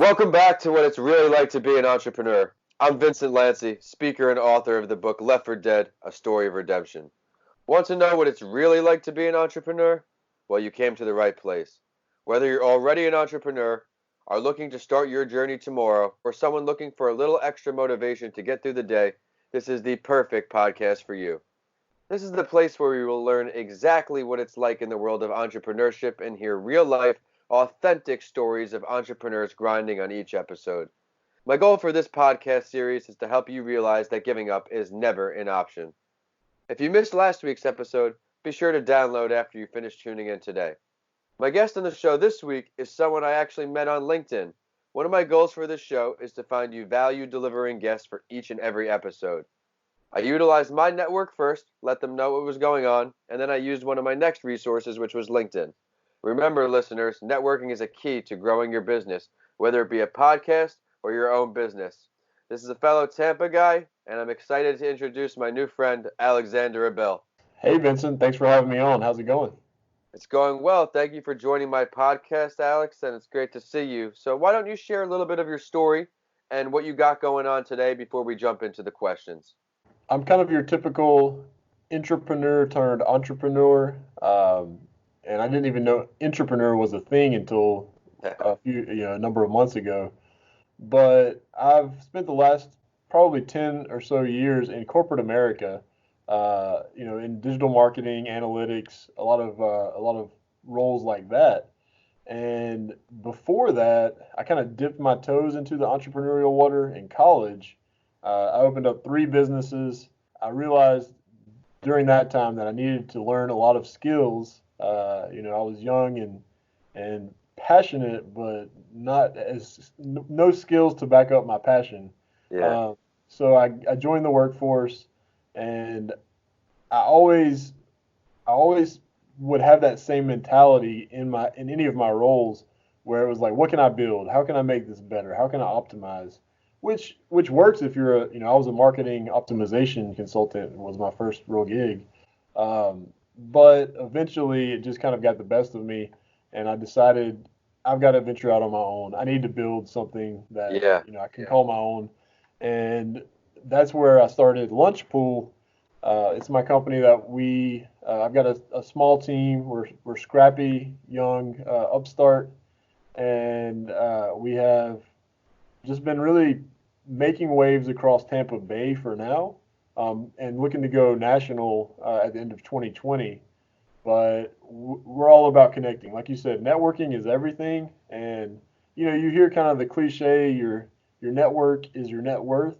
Welcome back to what it's really like to be an entrepreneur. I'm Vincent Lanci, speaker and author of the book Left for Dead, A Story of Redemption. Want to know what it's really like to be an entrepreneur? Well, you came to the right place. Whether you're already an entrepreneur, are looking to start your journey tomorrow, or someone looking for a little extra motivation to get through the day, this is the perfect podcast for you. This is the place where we will learn exactly what it's like in the world of entrepreneurship and hear real life, authentic stories of entrepreneurs grinding on each episode. My goal for this podcast series is to help you realize that giving up is never an option. If you missed last week's episode, be sure to download after you finish tuning in today. My guest on the show this week is someone I actually met on LinkedIn. One of my goals for this show is to find you value delivering guests for each and every episode. I utilized my network first, let them know what was going on, and then I used one of my next resources, which was LinkedIn. Remember, listeners, networking is a key to growing your business, whether it be a podcast or your own business. This is a fellow Tampa guy, and I'm excited to introduce my new friend, Alexander Abell. Hey Vincent, thanks for having me on. How's it going? It's going well. Thank you for joining my podcast, Alex, and it's great to see you. So why don't you share a little bit of your story and what you got going on today before we jump into the questions? I'm kind of your typical entrepreneur turned entrepreneur, and I didn't even know entrepreneur was a thing until a number of months ago. But I've spent the last probably 10 or so years in corporate America, in digital marketing, analytics, a lot of roles like that. And before that, I kind of dipped my toes into the entrepreneurial water in college. I opened up three businesses. I realized during that time that I needed to learn a lot of skills. I was young and passionate, but not as no skills to back up my passion. Yeah. So I joined the workforce, and I always I always would have that same mentality in any of my roles where it was like, what can I build? How can I make this better? How can I optimize? Which works if you're I was a marketing optimization consultant was my first real gig. But eventually it just kind of got the best of me, and I decided I've got to venture out on my own. I need to build something that Yeah. I can call my own, and that's where I started Lunchpool. It's my company that I've got a small team. We're scrappy, young, upstart, and we have just been really making waves across Tampa Bay for now, and looking to go national at the end of 2020. But we're all about connecting. Like you said, networking is everything, and you hear kind of the cliche, your network is your net worth.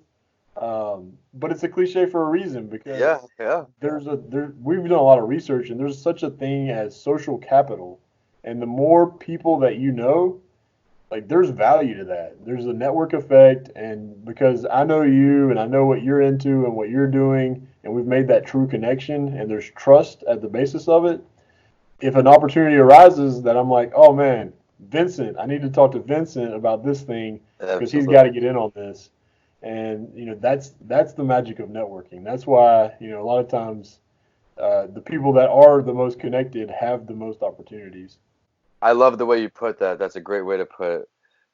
But it's a cliche for a reason Yeah. because Yeah. we've done a lot of research, and there's such a thing as social capital, and the more people that like there's value to that. There's a network effect, and because I know you and I know what you're into and what you're doing, and we've made that true connection, and there's trust at the basis of it. If an opportunity arises that I'm like, oh man, Vincent, I need to talk to Vincent about this thing because he's got to Absolutely. get in on this. And that's the magic of networking. That's why a lot of times the people that are the most connected have the most opportunities. I love the way you put that. That's a great way to put it.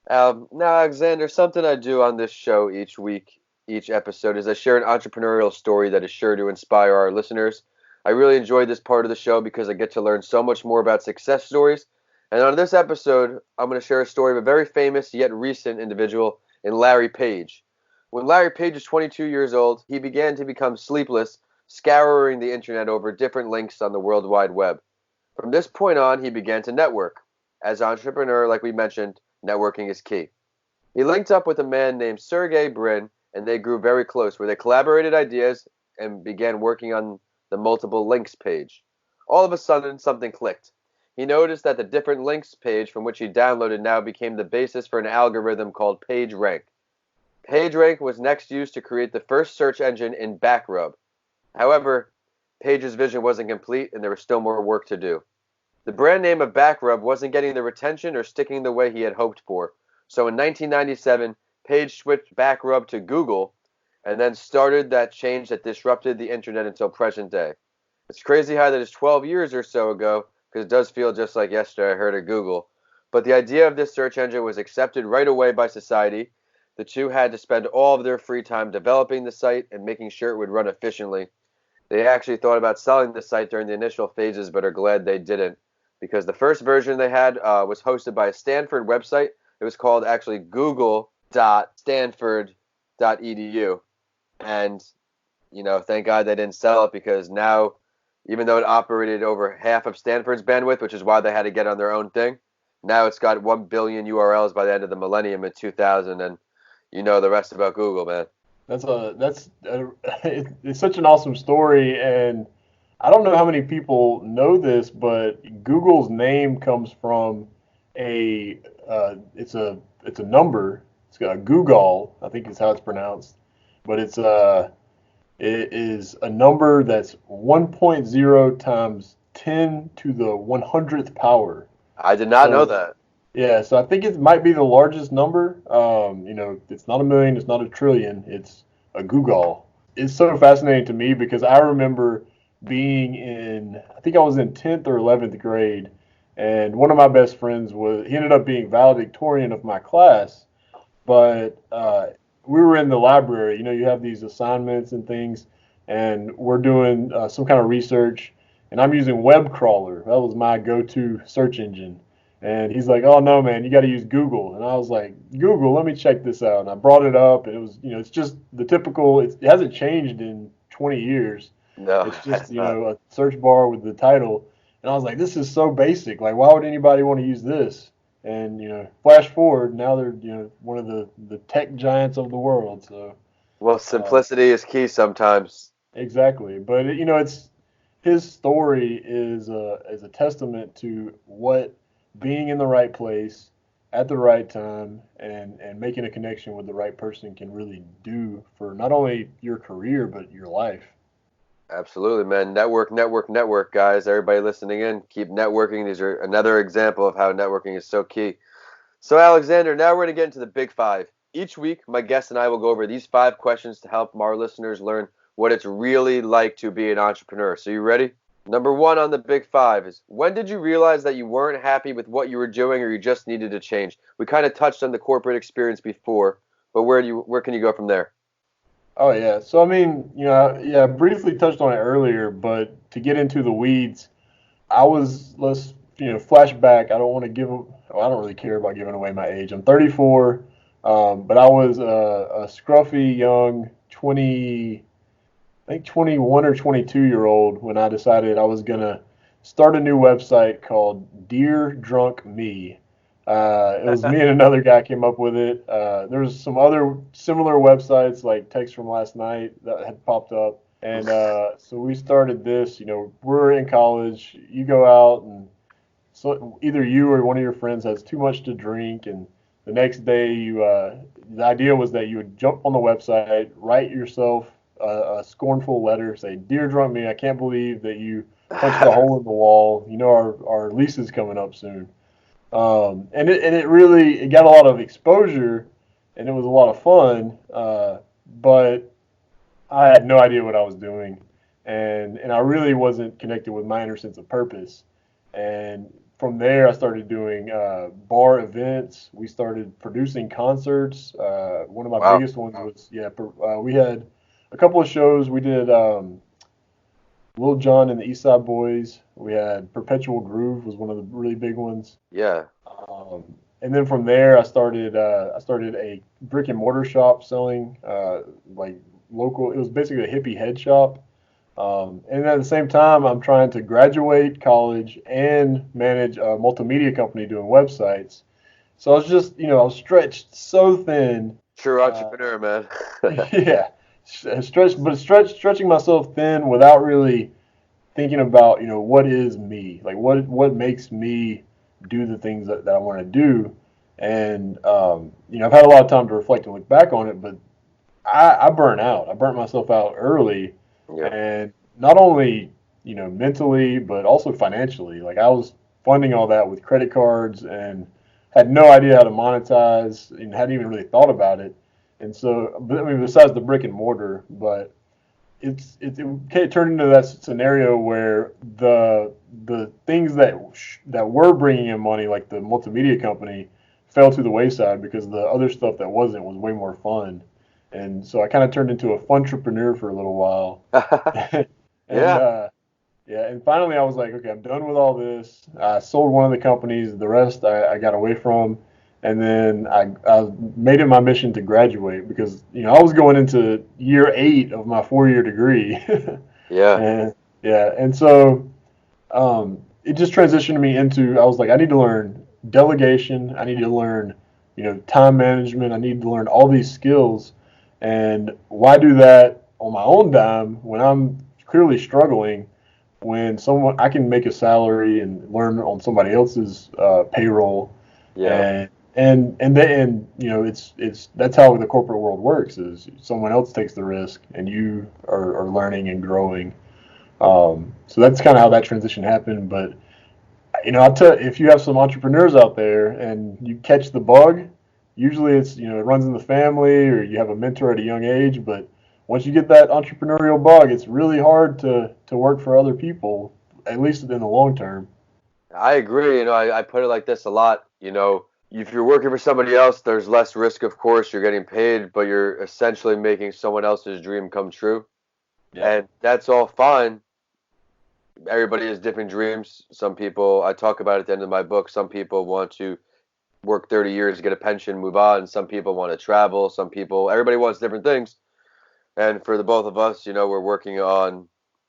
Now, Alexander, something I do on this show each week, each episode, is I share an entrepreneurial story that is sure to inspire our listeners. I really enjoy this part of the show because I get to learn so much more about success stories. And on this episode, I'm going to share a story of a very famous yet recent individual in Larry Page. When Larry Page was 22 years old, he began to become sleepless, scouring the internet over different links on the World Wide Web. From this point on, he began to network. As an entrepreneur, like we mentioned, networking is key. He linked up with a man named Sergey Brin, and they grew very close, where they collaborated ideas and began working on the multiple links page. All of a sudden, something clicked. He noticed that the different links page from which he downloaded now became the basis for an algorithm called PageRank. PageRank was next used to create the first search engine in Backrub. However, Page's vision wasn't complete, and there was still more work to do. The brand name of Backrub wasn't getting the retention or sticking the way he had hoped for. So in 1997, Page switched Backrub to Google and then started that change that disrupted the internet until present day. It's crazy how that is 12 years or so ago, because it does feel just like yesterday I heard of Google. But the idea of this search engine was accepted right away by society. The two had to spend all of their free time developing the site and making sure it would run efficiently. They actually thought about selling the site during the initial phases, but are glad they didn't, because the first version they had was hosted by a Stanford website. It was called actually google.stanford.edu. And, thank God they didn't sell it, because now, even though it operated over half of Stanford's bandwidth, which is why they had to get on their own thing, now it's got 1 billion URLs by the end of the millennium in 2000. And you know the rest about Google, man. It's such an awesome story, and I don't know how many people know this, but Google's name comes from it's a number. It's got a Google, I think is how it's pronounced, but it is a number that's 1.0 times 10 to the 100th power. I did not know that. Yeah, so I think it might be the largest number. It's not a million, it's not a trillion, it's a Google. It's so fascinating to me because I remember I think I was in 10th or 11th grade, and one of my best friends he ended up being valedictorian of my class, but we were in the library. You have these assignments and things, and we're doing some kind of research, and I'm using web crawler. That was my go-to search engine. And he's like, "Oh no, man, you got to use Google." And I was like, "Google, let me check this out." And I brought it up, and it was, it's just the typical. It hasn't changed in 20 years. No, it's just a search bar with the title. And I was like, "This is so basic. Like, why would anybody want to use this?" And flash forward, now they're one of the tech giants of the world. So, well, simplicity is key sometimes. Exactly, but it's his story is a testament to what being in the right place at the right time and making a connection with the right person can really do for not only your career but your life. Absolutely, man. Network, network, network, guys. Everybody listening in, keep networking. These are another example of how networking is so key. So, Alexander, now we're going to get into the big five. Each week, my guest and I will go over these 5 questions to help our listeners learn what it's really like to be an entrepreneur. So, you ready? Number 1 on the big 5 is, when did you realize that you weren't happy with what you were doing or you just needed to change? We kind of touched on the corporate experience before, but where can you go from there? Oh yeah. So I mean, I briefly touched on it earlier, but to get into the weeds, let's flashback. I don't want to I don't really care about giving away my age. I'm 34, but I was a scruffy young 21 or 22-year-old when I decided I was gonna start a new website called Dear Drunk Me. It was me and another guy came up with it. There's some other similar websites like Text from Last Night that had popped up. And so we started this. We're in college. You go out and so either you or one of your friends has too much to drink. And the next day, the idea was that you would jump on the website, write yourself a scornful letter, say, "Dear Drunk Me, I can't believe that you punched a hole in the wall. Our lease is coming up soon." And it really got a lot of exposure, and it was a lot of fun. But I had no idea what I was doing, and I really wasn't connected with my inner sense of purpose. And from there, I started doing bar events. We started producing concerts. One of my biggest ones was we had a couple of shows. We did Lil Jon and the East Side Boys. We had Perpetual Groove was one of the really big ones. Yeah. And then from there, I started a brick and mortar shop selling like local. It was basically a hippie head shop. And at the same time, I'm trying to graduate college and manage a multimedia company doing websites. So I was just, I was stretched so thin. True entrepreneur, man. Yeah, stretching myself thin without really thinking about, what is me? Like what makes me do the things that I want to do. And, I've had a lot of time to reflect and look back on it, but I burnt out. I burnt myself out early. Yeah. And not only, mentally, but also financially. Like I was funding all that with credit cards and had no idea how to monetize and hadn't even really thought about it. And so, besides the brick and mortar, but it turned into that scenario where the things that were bringing in money, like the multimedia company, fell to the wayside because the other stuff that wasn't was way more fun. And so I kind of turned into a funtrepreneur for a little while. and Yeah. Yeah, and finally I was like, okay, I'm done with all this. I sold one of the companies. The rest I got away from. And then I made it my mission to graduate because, I was going into year 8 of my 4-year degree. Yeah. And yeah, and so it just transitioned me into, I was like, I need to learn delegation. I need to learn, time management. I need to learn all these skills. And why do that on my own dime when I'm clearly struggling, when someone I can make a salary and learn on somebody else's payroll, Yeah. and it's that's how the corporate world works, is someone else takes the risk and you are learning and growing. So that's kind of how that transition happened. But I'll tell you, if you have some entrepreneurs out there and you catch the bug, usually it's it runs in the family or you have a mentor at a young age. But once you get that entrepreneurial bug, it's really hard to work for other people, at least in the long term. I agree. I put it like this a lot. If you're working for somebody else, there's less risk, of course. You're getting paid, but you're essentially making someone else's dream come true. Yeah. And that's all fine. Everybody has different dreams. Some people, I talk about it at the end of my book, some people want to work 30 years, get a pension, move on. Some people want to travel. Everybody wants different things. And for the both of us, we're working on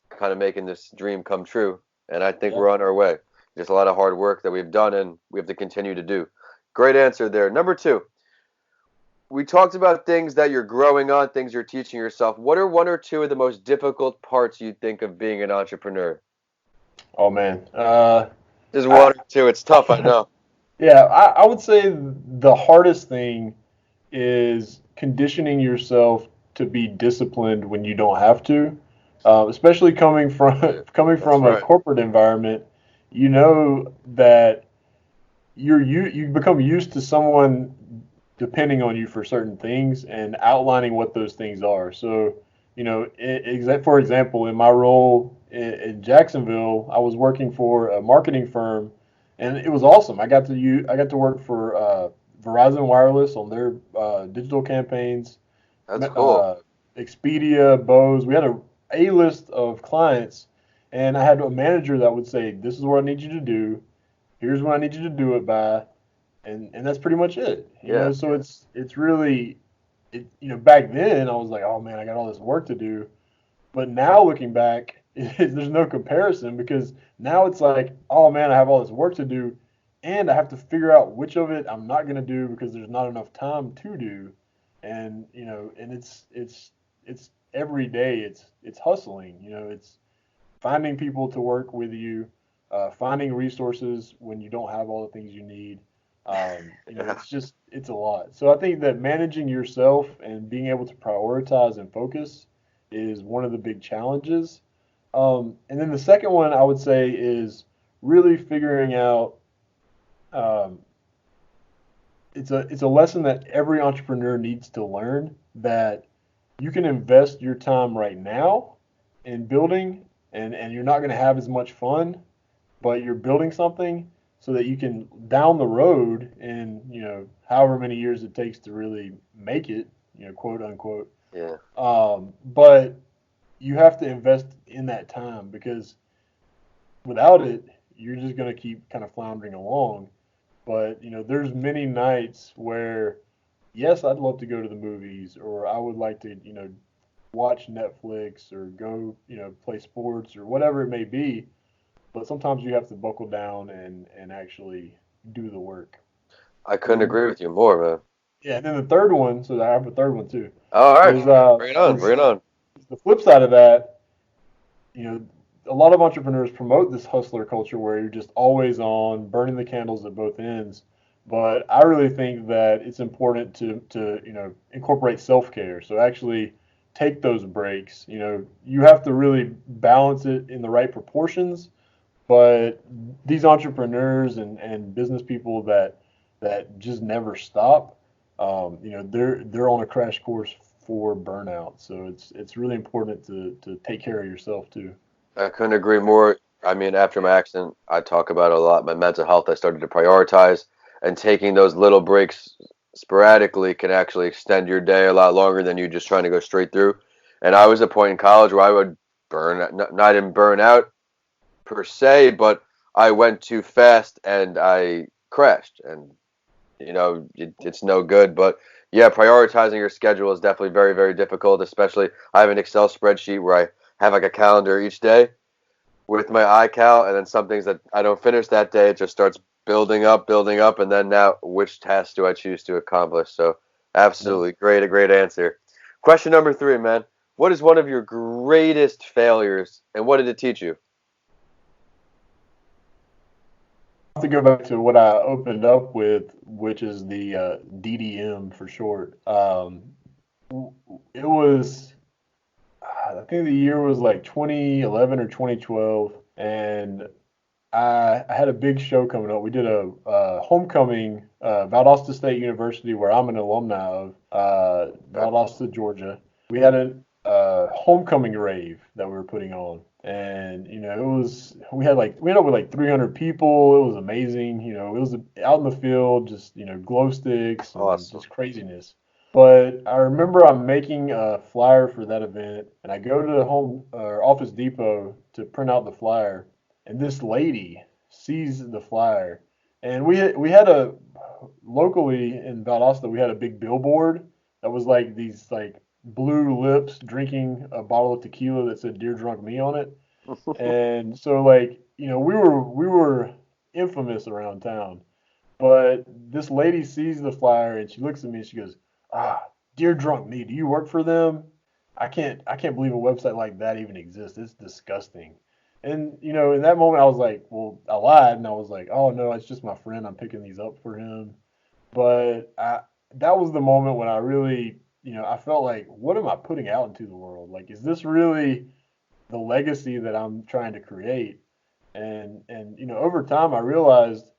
kind of making this dream come true. And I think Yeah. we're on our way. Just a lot of hard work that we've done and we have to continue to do. Great answer there. Number 2, we talked about things that you're growing on, things you're teaching yourself. What are one or two of the most difficult parts you think of being an entrepreneur? Oh man. Just I, one or two. It's tough, I know. yeah, I would say the hardest thing is conditioning yourself to be disciplined when you don't have to, especially coming from coming That's from a right. corporate environment. You know that you become used to someone depending on you for certain things and outlining what those things are. So, for example, in my role in Jacksonville, I was working for a marketing firm, and it was awesome. I got to work for Verizon Wireless on their digital campaigns, That's cool. uh, Expedia, Bose. We had a list of clients, and I had a manager that would say, "This is what I need you to do. Here's when I need you to do it by," and that's pretty much it. Yeah. So it's really back then I was like, oh man, I got all this work to do. But now looking back, there's no comparison because now it's like, oh man, I have all this work to do, and I have to figure out which of it I'm not gonna do because there's not enough time to do, and and it's every day it's hustling. It's finding people to work with you, finding resources when you don't have all the things you need. Yeah. It's a lot. So I think that managing yourself and being able to prioritize and focus is one of the big challenges. And then the second one I would say is really figuring out. Um, it's a lesson that every entrepreneur needs to learn, that you can invest your time right now in building, and you're not going to have as much fun, but you're building something so that you can down the road in however many years it takes to really make it, quote unquote. Yeah. But you have to invest in that time because without it, you're just going to keep kind of floundering along. But there's many nights where, yes, I'd love to go to the movies, or I would like to, watch Netflix or go, play sports or whatever it may be. But sometimes you have to buckle down and actually do the work. I And couldn't then agree with you more, man. yeah, and then the third one, so I have a third one too, All right. is Bring it on. Bring it on. the flip side of that. You know, a lot of entrepreneurs promote this hustler culture where you're just always on, burning the candles at both ends. But I really think that it's important to incorporate self care. So actually take those breaks. You have to really balance it in the right proportions. But these entrepreneurs and business people that just never stop, they're on a crash course for burnout. So it's really important to take care of yourself too. I couldn't agree more. I mean, after my accident, I talk about it a lot. My mental health, I started to prioritize, and taking those little breaks sporadically can actually extend your day a lot longer than you just trying to go straight through. And I was at a point in college where I would not even burn out per se, but I went too fast and I crashed. And it's no good. But yeah, prioritizing your schedule is definitely very, very difficult. Especially, I have an Excel spreadsheet where I have like a calendar each day with my iCal, and then some things that I don't finish that day, it just starts building up, and then now which task do I choose to accomplish? So, Yeah. absolutely a great answer. Question number 3, man. What is one of your greatest failures, and what did it teach you? I have to go back to what I opened up with, which is the DDM for short. It was, I think the year was like 2011 or 2012, and I had a big show coming up. We did a homecoming, Valdosta State University, where I'm an alumni of, Okay. Valdosta, Georgia. We had a homecoming rave that we were putting on, and it was we ended up with like 300 people. It was amazing. It was out in the field, just glow sticks and Awesome. just craziness. But I remember I'm making a flyer for that event, and I go to the home or Office Depot to print out the flyer, and this lady sees the flyer, and we had a locally in Valdosta we had a big billboard that was like these like blue lips drinking a bottle of tequila that said "Dear Drunk Me" on it, and so like we were infamous around town. But this lady sees the flyer and she looks at me and she goes, "Ah, Dear Drunk Me, do you work for them? I can't believe a website like that even exists. It's disgusting." And in that moment I was like, well, I lied and I was like, "Oh no, it's just my friend. I'm picking these up for him." But that was the moment when I really, I felt like, what am I putting out into the world? Like, is this really the legacy that I'm trying to create? And over time I realized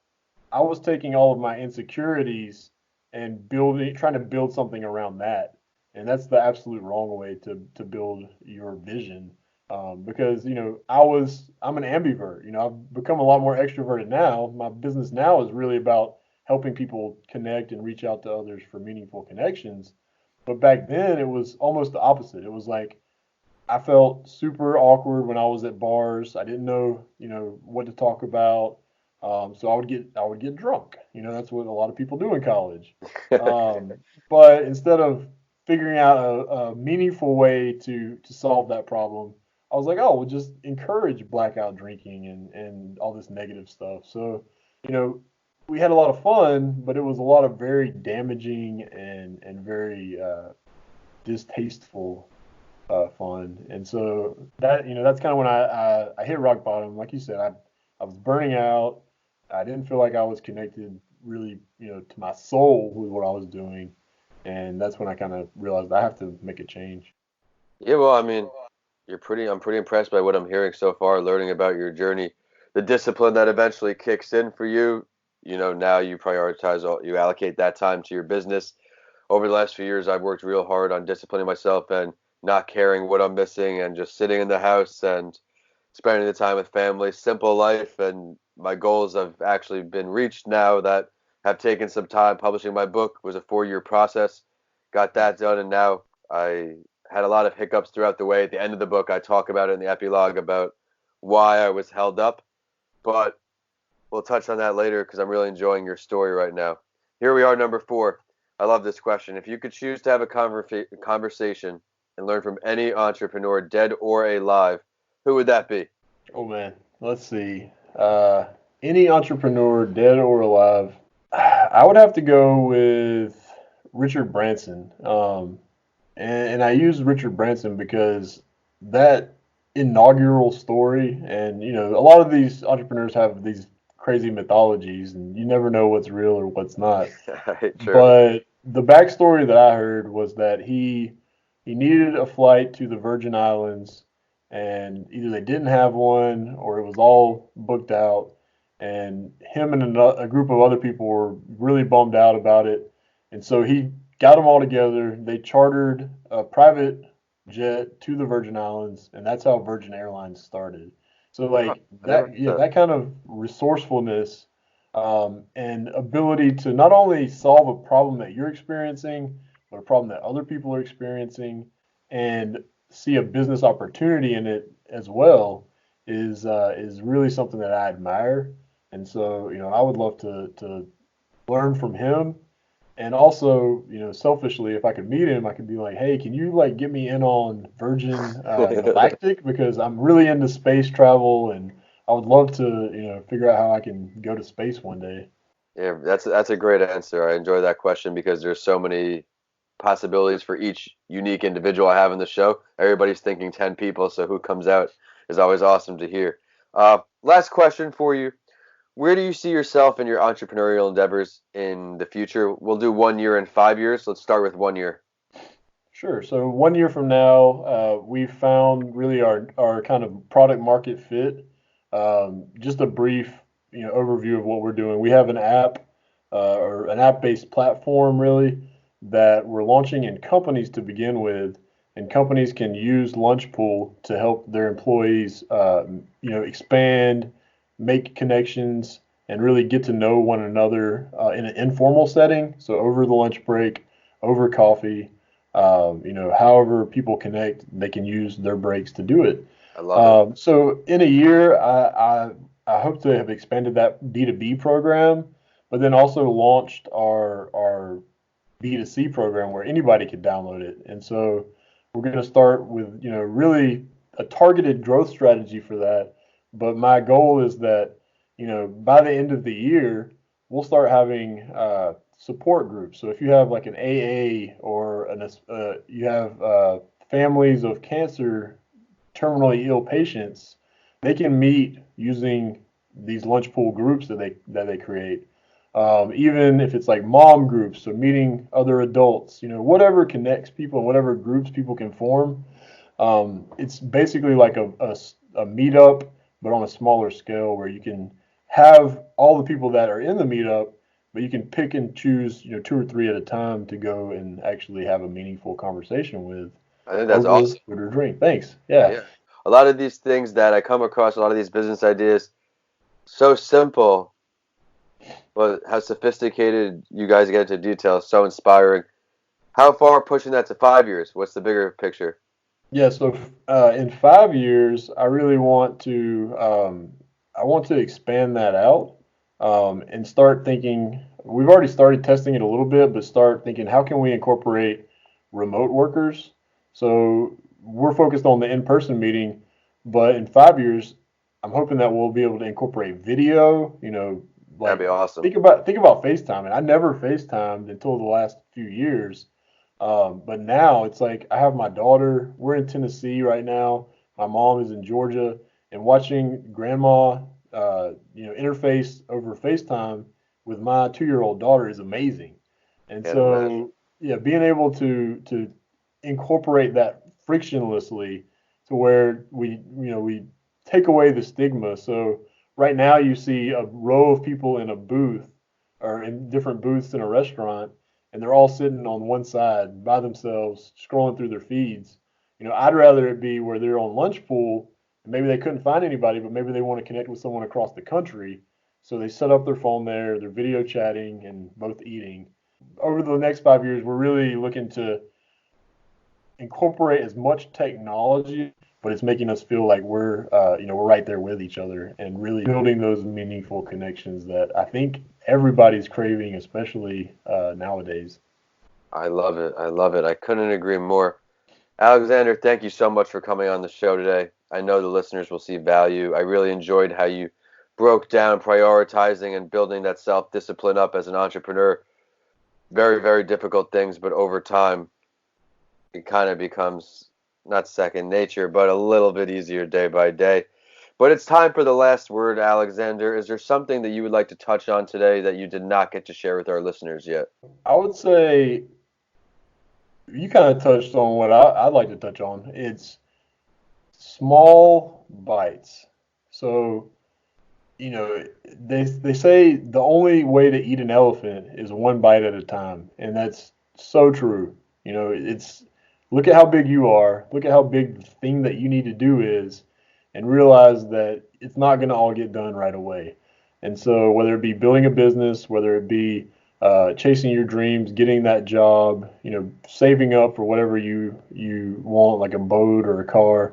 I was taking all of my insecurities and trying to build something around that. And that's the absolute wrong way to build your vision. Because, I'm an ambivert. I've become a lot more extroverted now. My business now is really about helping people connect and reach out to others for meaningful connections. But back then, it was almost the opposite. It was like I felt super awkward when I was at bars. I didn't know, what to talk about. So I would get drunk. That's what a lot of people do in college. Um, but instead of figuring out a meaningful way to solve that problem, I was like, oh, we'll just encourage blackout drinking and all this negative stuff. So, you know, we had a lot of fun, but it was a lot of very damaging and very distasteful fun. And so that's kind of when I hit rock bottom. Like you said, I was burning out. I didn't feel like I was connected really, to my soul with what I was doing. And that's when I kind of realized I have to make a change. Yeah, well, I mean, I'm pretty impressed by what I'm hearing so far, learning about your journey, the discipline that eventually kicks in for you. Now you prioritize you allocate that time to your business. Over the last few years, I've worked real hard on disciplining myself and not caring what I'm missing and just sitting in the house and spending the time with family, simple life. And my goals have actually been reached now that have taken some time. Publishing my book was a 4-year process. Got that done, and now I had a lot of hiccups throughout the way. At the end of the book, I talk about it in the epilogue about why I was held up, but we'll touch on that later because I'm really enjoying your story right now. Here we are, number 4. I love this question. If you could choose to have a conversation and learn from any entrepreneur, dead or alive, who would that be? Oh man, let's see. Any entrepreneur, dead or alive, I would have to go with Richard Branson. And I use Richard Branson because that inaugural story, and a lot of these entrepreneurs have these crazy mythologies, and you never know what's real or what's not. True. But the backstory that I heard was that he needed a flight to the Virgin Islands, and either they didn't have one or it was all booked out. And him and a group of other people were really bummed out about it, and so he got them all together. They chartered a private jet to the Virgin Islands, and that's how Virgin Airlines started. So Huh, like I never that, heard yeah, that. that kind of resourcefulness and ability to not only solve a problem that you're experiencing, but a problem that other people are experiencing, and see a business opportunity in it as well is really something that I admire. And so, I would love to learn from him. And also, selfishly, if I could meet him, I could be like, hey, can you like get me in on Virgin Galactic? Because I'm really into space travel and I would love to, figure out how I can go to space one day. Yeah, that's a great answer. I enjoy that question because there's so many possibilities for each unique individual I have in the show. Everybody's thinking 10 people, so who comes out is always awesome to hear. Last question for you. Where do you see yourself in your entrepreneurial endeavors in the future? We'll do 1 year and 5 years. Let's start with 1 year. Sure. So 1 year from now, we found really our kind of product market fit. Just a brief, overview of what we're doing. We have an app or an app-based platform really that we're launching in companies to begin with, and companies can use Lunchpool to help their employees, expand, make connections, and really get to know one another in an informal setting. So over the lunch break, over coffee however people connect, they can use their breaks to do it. I love it. So in a year, I hope to have expanded that B2B program, but then also launched our B2C program where anybody could download it. And so we're going to start with, really a targeted growth strategy for that. But my goal is that, by the end of the year, we'll start having support groups. So if you have like an AA or you have families of cancer, terminally ill patients, they can meet using these lunch pool groups that they create. Even if it's like mom groups, so meeting other adults, whatever connects people and whatever groups people can form. It's basically like a meetup, but on a smaller scale where you can have all the people that are in the meetup, but you can pick and choose, two or three at a time to go and actually have a meaningful conversation with I think that's over awesome. food or drink. Thanks. Yeah. Yeah. A lot of these things that I come across, a lot of these business ideas, so simple, but how sophisticated you guys get into detail, so inspiring. How far pushing that to 5 years? What's the bigger picture? Yeah, so in 5 years, I want to expand that out and start thinking. We've already started testing it a little bit, but start thinking how can we incorporate remote workers? So we're focused on the in-person meeting, but in 5 years, I'm hoping that we'll be able to incorporate video. That'd Like be awesome. think about FaceTime, and I never FaceTimed until the last few years. But now it's like I have my daughter. We're in Tennessee right now. My mom is in Georgia, and watching grandma, interface over FaceTime with my 2-year-old daughter is amazing. And Can't imagine. so, yeah, being able to incorporate that frictionlessly to where we take away the stigma. So right now you see a row of people in a booth or in different booths in a restaurant, and they're all sitting on one side by themselves, scrolling through their feeds. I'd rather it be where they're on lunch pool and maybe they couldn't find anybody, but maybe they want to connect with someone across the country. So they set up their phone there, they're video chatting and both eating. Over the next 5 years, we're really looking to incorporate as much technology, but it's making us feel like we're right there with each other and really building those meaningful connections that I think everybody's craving, especially nowadays. I love it. I love it. I couldn't agree more. Alexander, thank you so much for coming on the show today. I know the listeners will see value. I really enjoyed how you broke down prioritizing and building that self-discipline up as an entrepreneur. Very, very difficult things, but over time, it kind of becomes not second nature, but a little bit easier day by day. But it's time for the last word, Alexander. Is there something that you would like to touch on today that you did not get to share with our listeners yet? I would say you kind of touched on what I'd like to touch on. It's small bites. So, they say the only way to eat an elephant is one bite at a time, and that's so true. You know, it's look at how big you are, look at how big the thing that you need to do is, and realize that it's not going to all get done right away. And so, whether it be building a business, whether it be chasing your dreams, getting that job, you know, saving up for whatever you want, like a boat or a car,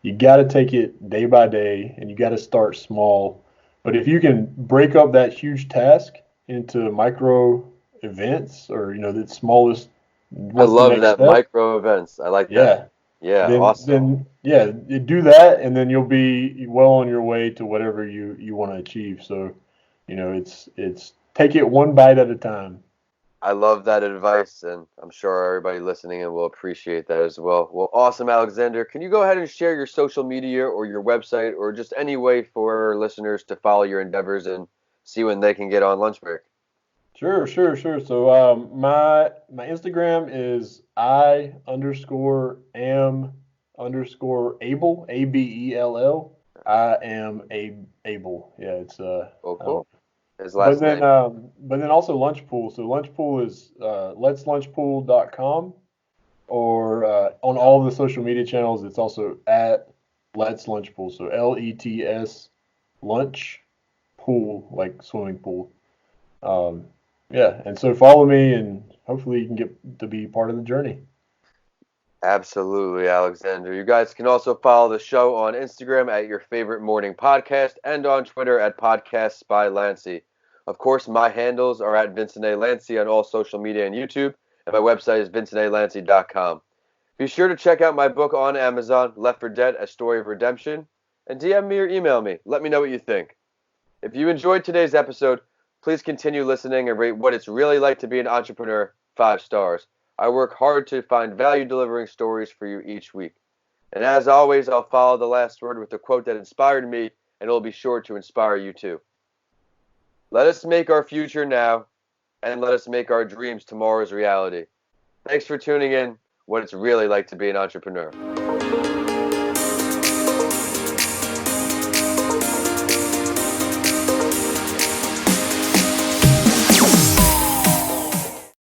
you got to take it day by day, and you got to start small. But if you can break up that huge task into micro events, or you know, the smallest, I what's the love next that step? micro events. I like that. Yeah, Yeah, then awesome. then yeah, you do that, and then you'll be well on your way to whatever you want to achieve. So, you know, it's take it one bite at a time. I love that advice, and I'm sure everybody listening and will appreciate that as well. Well, awesome, Alexander. Can you go ahead and share your social media or your website or just any way for listeners to follow your endeavors and see when they can get on lunch break? Sure. So my Instagram is I underscore am underscore Abell, Abell. I am a Abell. Yeah, it's Oh, um, cool. His last name. but then also Lunchpool. So Lunchpool is let'slunchpool.com, or on all the social media channels it's also at Let's Lunchpool. So LETS lunch pool, like swimming pool. Um, yeah, and so follow me, and hopefully you can get to be part of the journey. Absolutely, Alexander. You guys can also follow the show on Instagram at Your Favorite Morning Podcast and on Twitter at Podcasts by Lanci. Of course, my handles are at Vincent A. Lanci on all social media and YouTube, and my website is vincentalanci.com. Be sure to check out my book on Amazon, Left for Dead, A Story of Redemption, and DM me or email me. Let me know what you think. If you enjoyed today's episode, please continue listening and rate What It's Really Like to Be an Entrepreneur 5 stars. I work hard to find value delivering stories for you each week. And as always, I'll follow the last word with a quote that inspired me, and it will be sure to inspire you too. Let us make our future now, and let us make our dreams tomorrow's reality. Thanks for tuning in. What it's really like to be an entrepreneur.